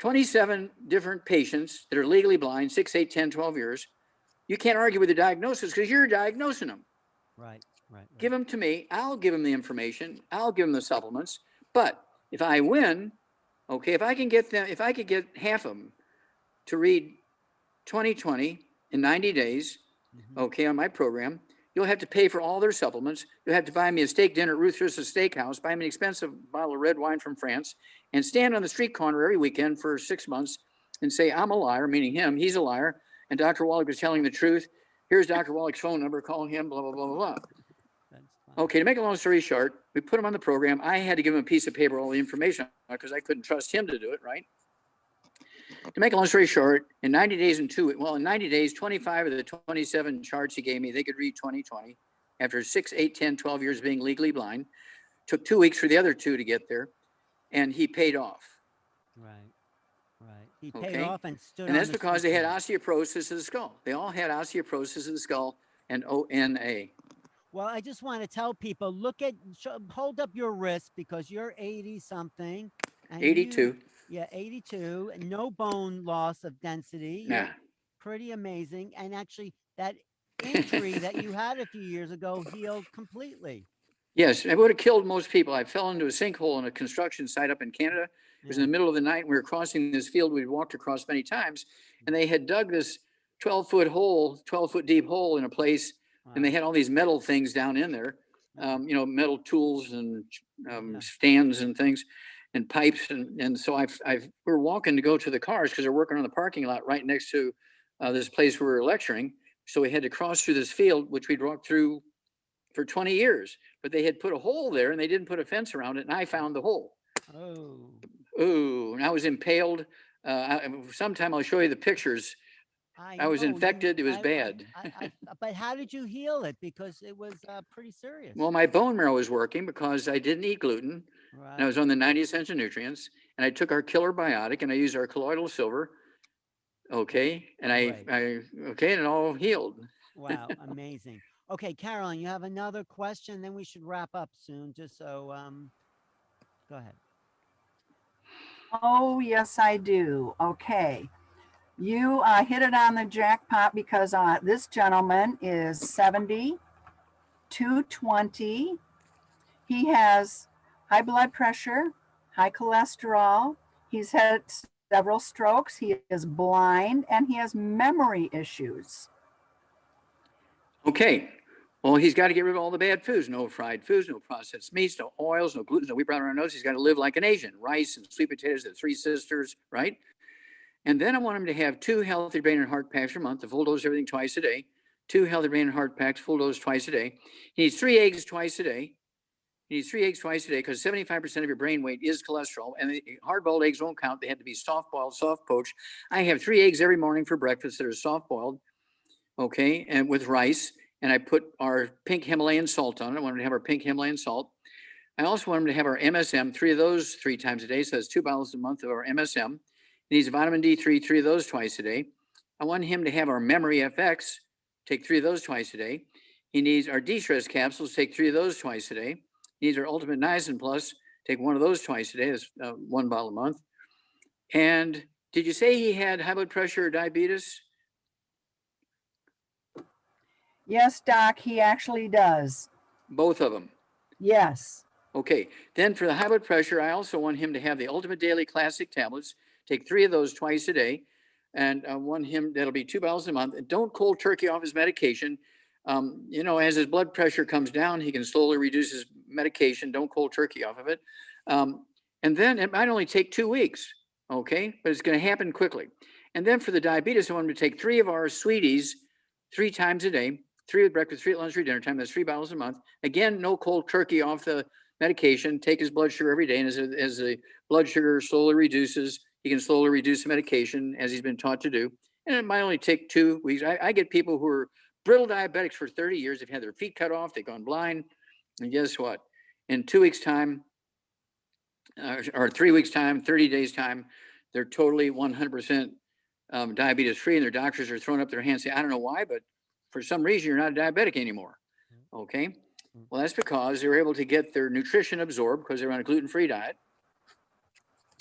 27 different patients that are legally blind, 6, 8, 10, 12 years. You can't argue with the diagnosis because you're diagnosing them. Right. Give them to me. I'll give them the information. I'll give them the supplements. But if I win, okay, if I could get half of them to read 20/20 in 90 days, okay, on my program, you'll have to pay for all their supplements. You'll have to buy me a steak dinner at Ruth Chris's Steakhouse, buy me an expensive bottle of red wine from France, and stand on the street corner every weekend for 6 months and say, I'm a liar, meaning him, he's a liar, and Dr. Wallach was telling the truth. Here's Dr. Wallach's phone number, call him, blah, blah, blah, blah, blah. Okay, to make a long story short, we put him on the program. I had to give him a piece of paper, all the information, because I couldn't trust him to do it, right? To make a long story short, in 90 days, 25 of the 27 charts he gave me, they could read 20/20 after 6, 8, 10, 12 years of being legally blind. Took 2 weeks for the other 2 to get there, and he paid off. Right. He paid off and stood. And that's because they had osteoporosis of the skull. They all had osteoporosis of the skull and ONA. Well, I just want to tell people, hold up your wrist because you're 80 something. 82. 82. No bone loss of density. Nah. Pretty amazing. And actually, that injury that you had a few years ago healed completely. Yes, it would have killed most people. I fell into a sinkhole on a construction site up in Canada. It was in the middle of the night. We were crossing this field we'd walked across many times, and they had dug this 12-foot deep hole in a place, and they had all these metal things down in there, metal tools and stands and things and pipes. And so we're walking to go to the cars because they're working on the parking lot right next to this place where we were lecturing. So we had to cross through this field, which we'd walked through for 20 years, but they had put a hole there and they didn't put a fence around it. And I found the hole. Oh, and I was impaled. Sometime I'll show you the pictures. I was infected. It was bad. But how did you heal it? Because it was pretty serious. Well, my bone marrow was working because I didn't eat gluten. Right. And I was on the 90 essential nutrients, and I took our killer biotic, and I used our colloidal silver. Okay, and and it all healed. Wow, amazing. Okay, Carolyn, you have another question. Then we should wrap up soon. Just so, go ahead. Oh, yes, I do. Okay. You hit it on the jackpot because this gentleman is 70 220. He has high blood pressure, high cholesterol. He's had several strokes. He is blind, and he has memory issues. Okay. Well, he's got to get rid of all the bad foods. No fried foods, no processed meats, no oils, no gluten, no wheat bran on our nose. He's got to live like an Asian. Rice and sweet potatoes, the three sisters, right? And then I want him to have 2 healthy brain and heart packs a month, the full dose of everything twice a day. 2 healthy brain and heart packs, full dose twice a day. He needs 3 eggs twice a day. He needs 3 eggs twice a day because 75% of your brain weight is cholesterol. And the hard-boiled eggs won't count. They have to be soft-boiled, soft-poached. I have 3 eggs every morning for breakfast that are soft-boiled, okay, and with rice. And I put our pink Himalayan salt on it. I want him to have our pink Himalayan salt. I also want him to have our MSM, 3 of those 3 times a day. So that's 2 bottles a month of our MSM. He needs vitamin D3, 3 of those twice a day. I want him to have our Memory FX, take 3 of those twice a day. He needs our de-stress capsules, take 3 of those twice a day. He needs our Ultimate Niacin Plus, take 1 of those twice a day. That's 1 bottle a month. And did you say he had high blood pressure or diabetes? Yes, Doc, he actually does. Both of them. Yes. Okay. Then for the high blood pressure, I also want him to have the Ultimate Daily Classic tablets. Take 3 of those twice a day. And I want him, that'll be 2 bottles a month. And don't cold turkey off his medication. As his blood pressure comes down, he can slowly reduce his medication. Don't cold turkey off of it. And then it might only take 2 weeks, okay? But it's going to happen quickly. And then for the diabetes, I want him to take 3 of our sweeties 3 times a day, 3 at breakfast, 3 at lunch, 3 dinner time. That's 3 bottles a month. Again, no cold turkey off the medication. Take his blood sugar every day. And as the blood sugar slowly reduces, he can slowly reduce the medication as he's been taught to do. And it might only take 2 weeks. I get people who are brittle diabetics for 30 years. They've had their feet cut off. They've gone blind. And guess what? In 2 weeks' time, or 3 weeks' time, 30 days' time, they're totally 100% diabetes free. And their doctors are throwing up their hands and say, I don't know why, but for some reason, you're not a diabetic anymore. Okay. Well, that's because they were able to get their nutrition absorbed because they're on a gluten-free diet.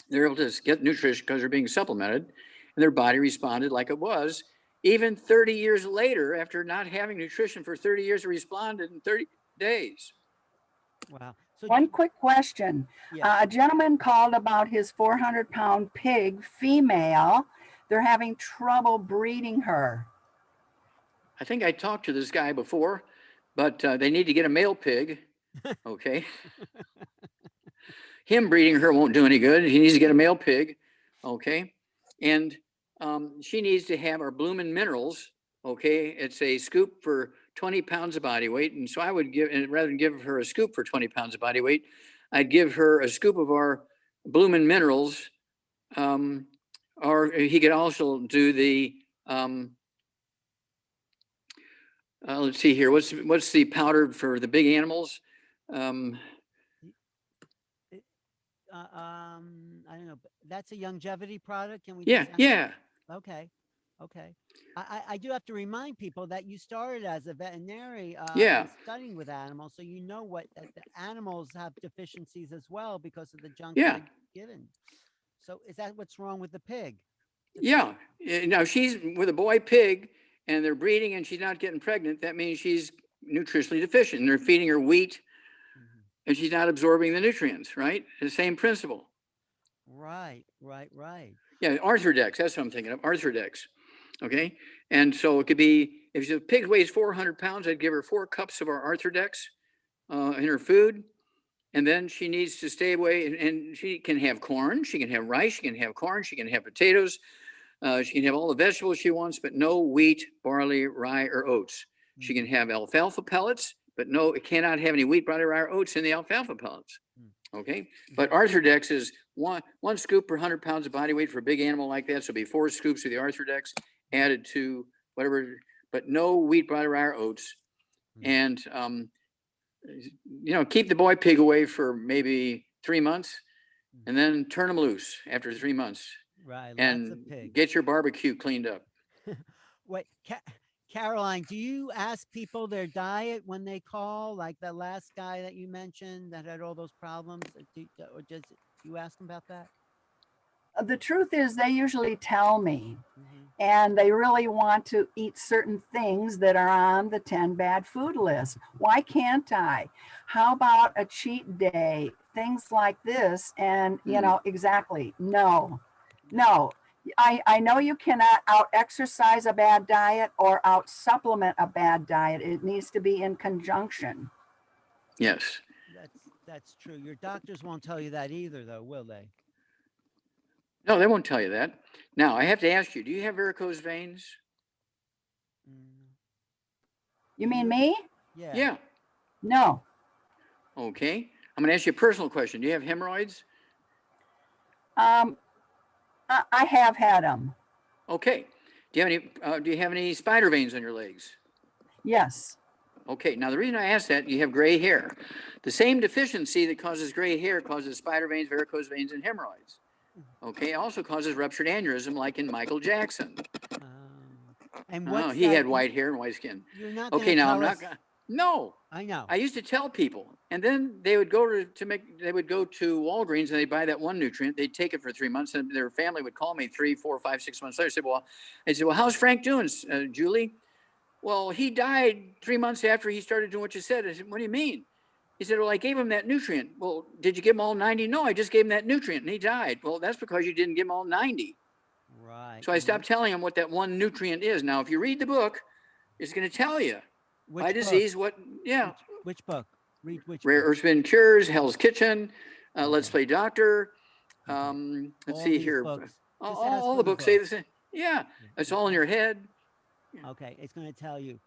They're able to get nutrition because they're being supplemented, and their body responded like it was. Even 30 years later, after not having nutrition for 30 years, it responded in 30 days. Wow. So One quick question. Yeah. A gentleman called about his 400-pound pig female. They're having trouble breeding her. I think I talked to this guy before, but they need to get a male pig. Okay. Him breeding her won't do any good. He needs to get a male pig. Okay. And she needs to have our Bloomin' Minerals. Okay. It's a scoop for 20 pounds of body weight. And so I would give, and rather than give her a scoop for 20 pounds of body weight, I'd give her a scoop of our Bloomin' Minerals. Or he could also do the, let's see here. What's the powder for the big animals? I don't know. But that's a longevity product. Can we? Yeah, yeah. Okay. Okay. I do have to remind people that you started as a veterinary Yeah. studying with animals, so you know what that the animals have deficiencies as well because of the junk Yeah. they're given. So is that what's wrong with the pig? Yeah. Now she's with a boy pig and they're breeding and she's not getting pregnant. That means she's nutritionally deficient. And they're feeding her wheat and she's not absorbing the nutrients, right? The same principle. Right. Yeah, Arthrodex. That's what I'm thinking of. Arthrodex. Okay. And so it could be, if the pig weighs 400 pounds, I'd give her 4 cups of our Arthrodex in her food. And then she needs to stay away and she can have corn. She can have rice. She can have corn. She can have potatoes. She can have all the vegetables she wants, but no wheat, barley, rye, or oats. She can have alfalfa pellets, but no, it cannot have any wheat, barley, rye, or oats in the alfalfa pellets. Okay. But Arthrodex is one scoop per 100 pounds of body weight for a big animal like that. So it'll be 4 scoops of the Arthrodex added to whatever, but no wheat, barley, rye, or oats. And, keep the boy pig away for maybe 3 months and then turn them loose after 3 months. Right. And lots of pigs. get your barbecue cleaned up. Wait, Caroline, do you ask people their diet when they call? Like the last guy that you mentioned that had all those problems, or do you ask them about that? The truth is they usually tell me. and they really want to eat certain things that are on the 10 bad food list. Why can't I? How about a cheat day? Things like this. And, you know, exactly. No. I know you cannot out exercise a bad diet or out supplement a bad diet. It needs to be in conjunction. Yes. That's true. Your doctors won't tell you that either, though, will they? No, they won't tell you that. Now, I have to ask you, do you have varicose veins? You mean me? Yeah. Yeah. No. Okay. I'm going to ask you a personal question. Do you have hemorrhoids? I have had them. Okay. Do you have any spider veins on your legs? Yes. Okay. Now, the reason I ask that, you have gray hair. The same deficiency that causes gray hair causes spider veins, varicose veins, and hemorrhoids. Okay. It also causes ruptured aneurysm, like in Michael Jackson. And what's he that? had white hair and white skin. You're not okay. Now, I'm us... not. No. I know. I used to tell people, and then they would go they would go to Walgreens and they'd buy that one nutrient. They'd take it for 3 months, and their family would call me 3, 4, 5, 6 months later. I said, well, how's Frank doing, Julie? Well, he died 3 months after he started doing what you said. I said, what do you mean? He said, well, I gave him that nutrient. Well, did you give him all 90? No, I just gave him that nutrient, and he died. Well, that's because you didn't give him all 90. Right. So I stopped telling him what that one nutrient is. Now, if you read the book, it's going to tell you. By disease, what? Yeah. Which book? Read which Rare book? Earths Been Cures, Hell's Kitchen, Let's Play Doctor. Let's see here. All the books say the same. Yeah, it's all in your head. Okay, it's going to tell you.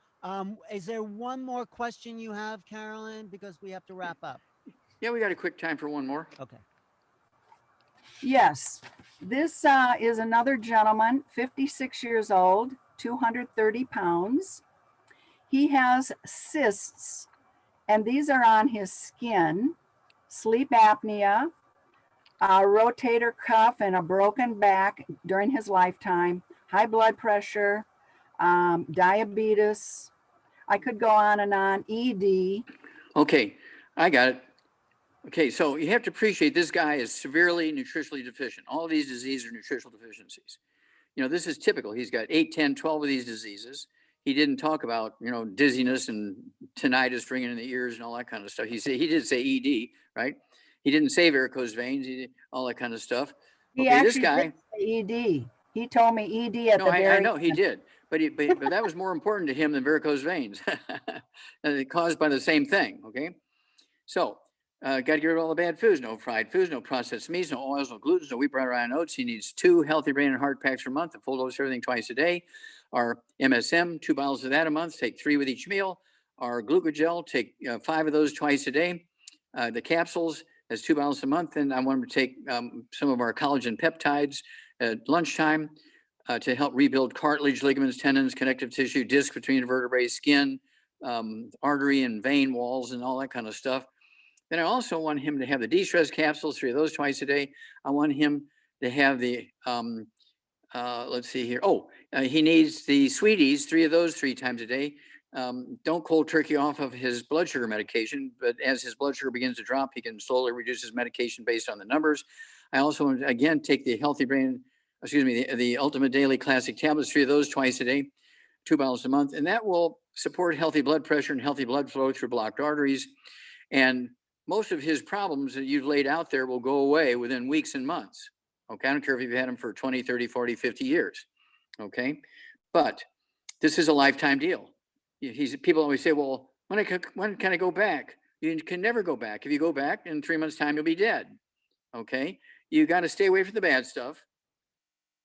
Is there one more question you have, Carolyn? Because we have to wrap up. Yeah, we got a quick time for one more. Okay. Yes. This is another gentleman, 56 years old, 230 pounds. He has cysts, and these are on his skin, sleep apnea, a rotator cuff, and a broken back during his lifetime, high blood pressure, diabetes. I could go on and on, ED. Okay, I got it. Okay, so you have to appreciate this guy is severely nutritionally deficient. All of these diseases are nutritional deficiencies. You know, this is typical. He's got 8, 10, 12 of these diseases. He didn't talk about, you know, dizziness and tinnitus ringing in the ears and all that kind of stuff. He did say ED, right? He didn't say varicose veins, all that kind of stuff. He actually this guy did say ED. He told me ED at the very I know he did, but that was more important to him than varicose veins, caused by the same thing. Okay, so got to get rid of all the bad foods: no fried foods, no processed meats, no oils, no gluten, no wheat, bread, rye, and oats. He needs 2 healthy brain and heart packs per month, a full dose of everything twice a day. Our MSM, 2 bottles of that a month, take 3 with each meal. Our glucogel, take 5 of those twice a day. The capsules, has 2 bottles a month. And I want him to take some of our collagen peptides at lunchtime to help rebuild cartilage, ligaments, tendons, connective tissue, disc between vertebrae, skin, artery and vein walls, and all that kind of stuff. Then I also want him to have the de-stress capsules, 3 of those twice a day. I want him to have the, let's see here. He needs the sweeties, 3 of those 3 times a day. Don't cold turkey off of his blood sugar medication, but as his blood sugar begins to drop, he can slowly reduce his medication based on the numbers. I also want to, again, take the the Ultimate Daily Classic tablets, 3 of those twice a day, 2 bottles a month, and that will support healthy blood pressure and healthy blood flow through blocked arteries. And most of his problems that you've laid out there will go away within weeks and months. Okay, I don't care if you've had them for 20, 30, 40, 50 years. Okay, but this is a lifetime deal. People always say, well, when can I go back? You can never go back. If you go back in 3 months' time, you'll be dead. Okay, you got to stay away from the bad stuff.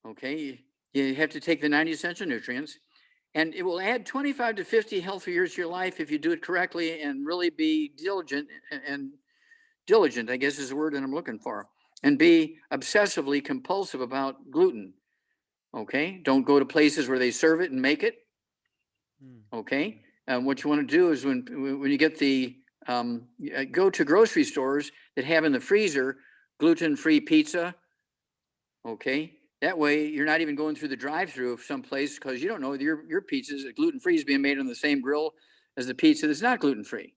Okay, you have to take the 90 essential nutrients, and it will add 25 to 50 healthy years to your life if you do it correctly and really be diligent, I guess is the word that I'm looking for, and be obsessively compulsive about gluten. Okay, don't go to places where they serve it and make it. Okay, what you want to do is when you get go to grocery stores that have in the freezer gluten-free pizza. Okay, that way you're not even going through the drive-through of some place because you don't know your pizza is gluten-free is being made on the same grill as the pizza that's not gluten-free.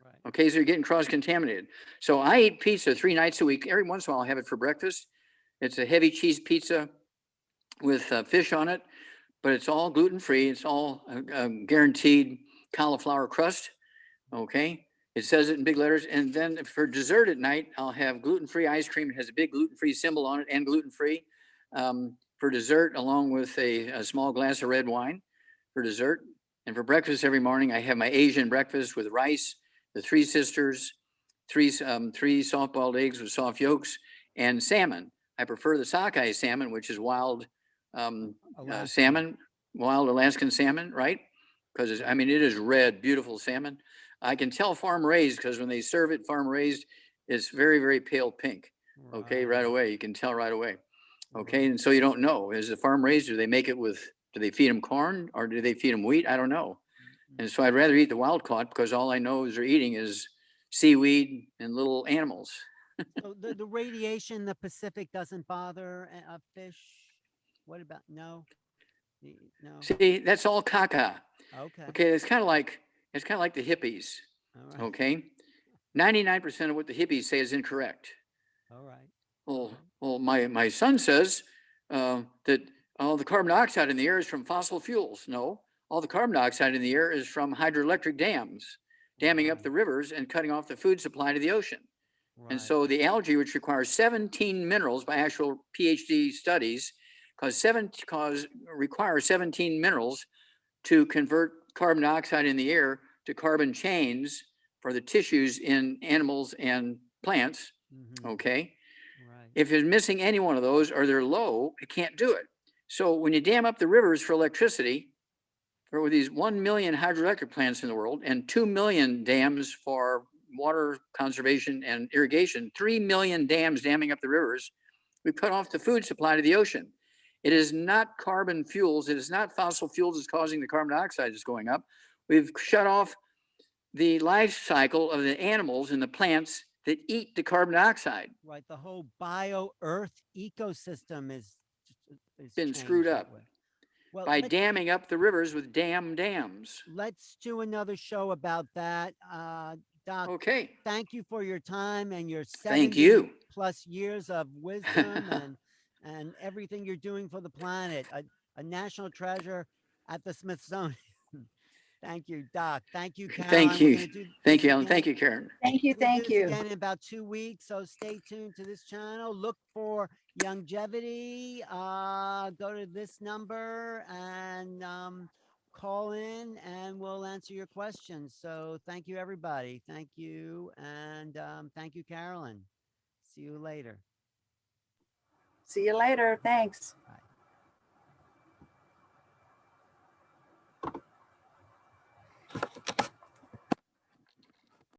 Right. Okay, so you're getting cross-contaminated. So I eat pizza 3 nights a week. Every once in a while I'll have it for breakfast. It's a heavy cheese pizza with fish on it, but it's all gluten-free. It's all guaranteed cauliflower crust. Okay. It says it in big letters. And then for dessert at night, I'll have gluten-free ice cream. It has a big gluten-free symbol on it and gluten-free for dessert, along with a small glass of red wine for dessert. And for breakfast every morning, I have my Asian breakfast with rice, the Three Sisters, three soft-boiled eggs with soft yolks, and salmon. I prefer the sockeye salmon, which is wild salmon, wild Alaskan salmon, right? Because I mean, it is red, beautiful salmon. I can tell farm raised because when they serve it farm raised, it's very, very pale pink. Okay, right away. You can tell right away. Okay, and so you don't know. Is it farm raised? Do they make it with, do they feed them corn or do they feed them wheat? I don't know. And so I'd rather eat the wild caught because all I know is they're eating is seaweed and little animals. So the radiation in the Pacific doesn't bother a fish? What about, no? No. See, that's all caca. Okay. Okay, it's kind of like the hippies. All right. Okay, 99% of what the hippies say is incorrect. All right. Well, my son says that all the carbon dioxide in the air is from fossil fuels. No, all the carbon dioxide in the air is from hydroelectric dams, damming up the rivers and cutting off the food supply to the ocean. Right. And so the algae, which requires 17 minerals by actual PhD studies, requires 17 minerals to convert carbon dioxide in the air to carbon chains for the tissues in animals and plants. Okay. Right. If it's missing any one of those or they're low, it can't do it. So when you dam up the rivers for electricity, there were these 1 million hydroelectric plants in the world and 2 million dams for water conservation and irrigation, 3 million dams damming up the rivers. We cut off the food supply to the ocean. It is not carbon fuels. It is not fossil fuels that's causing the carbon dioxide that's going up. We've shut off the life cycle of the animals and the plants that eat the carbon dioxide. Right. The whole bio-earth ecosystem is been screwed up well, by damming up the rivers with dams. Let's do another show about that. Doc, okay. Thank you for your time and your 70 plus years of wisdom and everything you're doing for the planet. A national treasure at the Smithsonian. Thank you, Doc. Thank you, Karen. Thank you. Thank you, Alan. Thank you, Karen. Thank you. Thank you. Again in about 2 weeks. So stay tuned to this channel. Look for longevity. Go to this number and call in and we'll answer your questions. So thank you, everybody. Thank you. And thank you, Carolyn. See you later. See you later. Thanks. Bye.